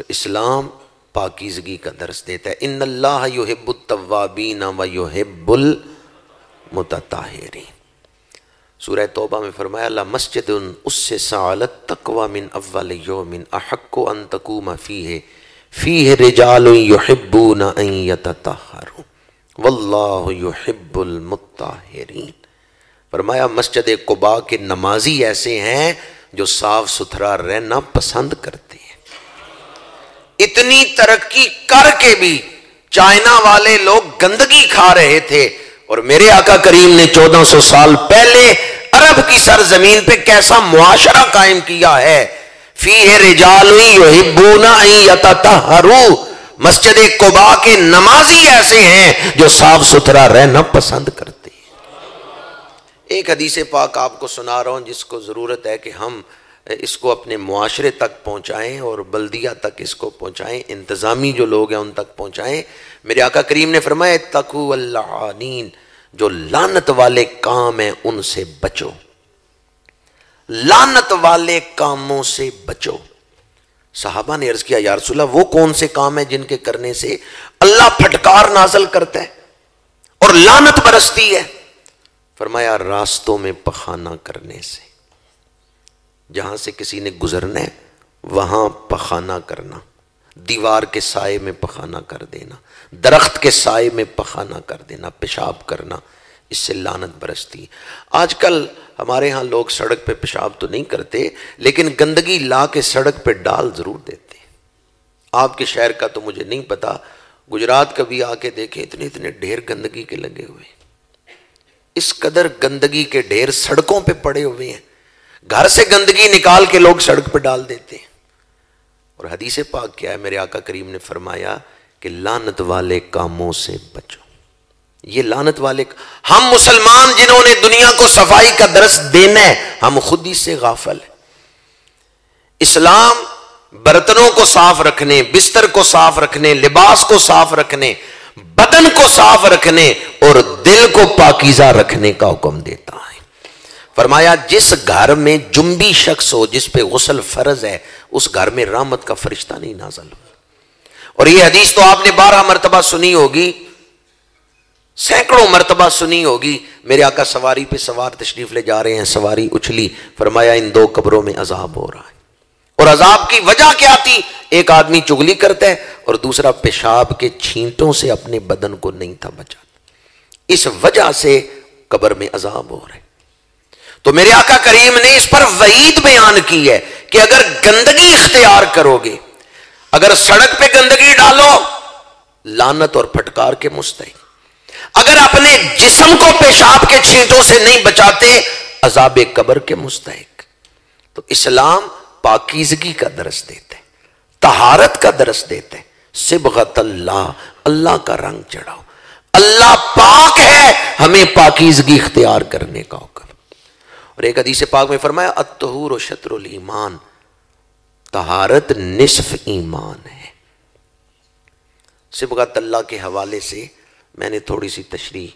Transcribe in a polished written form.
اسلام پاکیزگی کا درس دیتا ہے. ان اللہ یحب التوابین و یحب المتطہرین. سورہ توبہ میں فرمایا لمسجد اسس علی التقوی من اول یوم احق ان تقوم فیہ رجال یحبون ان یتطہروا واللہ یحب المطہرین. فرمایا مسجد قباء کے نمازی ایسے ہیں جو صاف ستھرا رہنا پسند کرتے ہیں. اتنی ترقی کر کے بھی چائنا والے لوگ گندگی کھا رہے تھے اور میرے آقا کریم نے 1400 سال پہلے عرب کی سرزمین پہ کیسا معاشرہ قائم کیا ہے. فیہ رجال یحبون ان یتطہروا. مسجد قباء کے نمازی ایسے ہیں جو صاف ستھرا رہنا پسند کرتے ہیں. ایک حدیث پاک آپ کو سنا رہا ہوں جس کو ضرورت ہے کہ ہم اس کو اپنے معاشرے تک پہنچائیں اور بلدیہ تک اس کو پہنچائیں، انتظامی جو لوگ ہیں ان تک پہنچائیں. میرے آقا کریم نے فرمایا اتقوا اللعانین، جو لعنت والے کام ہیں ان سے بچو، لعنت والے کاموں سے بچو. صحابہ نے عرض کیا یا رسول اللہ وہ کون سے کام ہیں جن کے کرنے سے اللہ پھٹکار نازل کرتا ہے اور لعنت برستی ہے؟ فرمایا راستوں میں پخانہ کرنے سے. جہاں سے کسی نے گزرنا ہے وہاں پخانہ کرنا، دیوار کے سائے میں پخانہ کر دینا، درخت کے سائے میں پخانہ کر دینا، پیشاب کرنا، اس سے لعنت برستی. آج کل ہمارے ہاں لوگ سڑک پہ پیشاب تو نہیں کرتے لیکن گندگی لا کے سڑک پہ ڈال ضرور دیتے. آپ کے شہر کا تو مجھے نہیں پتا، گجرات کا بھی آ کے دیکھیں اتنے اتنے ڈھیر گندگی کے لگے ہوئے. اس قدر گندگی کے ڈھیر سڑکوں پہ پڑے ہوئے ہیں. گھر سے گندگی نکال کے لوگ سڑک پہ ڈال دیتے ہیں. اور حدیث پاک کیا ہے؟ میرے آقا کریم نے فرمایا کہ لعنت والے کاموں سے بچو. یہ لعنت والے ہم مسلمان جنہوں نے دنیا کو صفائی کا درس دینا ہے ہم خود ہی سے غافل ہیں. اسلام برتنوں کو صاف رکھنے، بستر کو صاف رکھنے، لباس کو صاف رکھنے، بدن کو صاف رکھنے اور دل کو پاکیزہ رکھنے کا حکم دیتا ہے. فرمایا جس گھر میں جنبی شخص ہو جس پہ غسل فرض ہے اس گھر میں رحمت کا فرشتہ نہیں نازل ہو. اور یہ حدیث تو آپ نے 12 مرتبہ سنی ہوگی، سینکڑوں مرتبہ سنی ہوگی. میرے آقا سواری پہ سوار تشریف لے جا رہے ہیں، سواری اچھلی، فرمایا ان 2 قبروں میں عذاب ہو رہا ہے. اور عذاب کی وجہ کیا تھی؟ ایک آدمی چغلی کرتا ہے اور دوسرا پیشاب کے چھینٹوں سے اپنے بدن کو نہیں تھا بچاتا. اس وجہ سے قبر میں عذاب ہو رہا ہے. تو میرے آقا کریم نے اس پر وعید بیان کی ہے کہ اگر گندگی اختیار کرو گے، اگر سڑک پہ گندگی ڈالو لعنت اور پھٹکار کے مستحق، اگر اپنے جسم کو پیشاب کے چھینٹوں سے نہیں بچاتے عذاب قبر کے مستحق. تو اسلام پاکیزگی کا درس دیتے ہیں، طہارت کا درس دیتے ہیں. صبغت اللہ، اللہ کا رنگ چڑھاؤ، اللہ پاک ہے، ہمیں پاکیزگی اختیار کرنے کا حکم. اور ایک حدیث پاک میں فرمایا الطہور شطر الایمان، طہارت نصف ایمان ہے. صبغت اللہ کے حوالے سے میں نے تھوڑی سی تشریح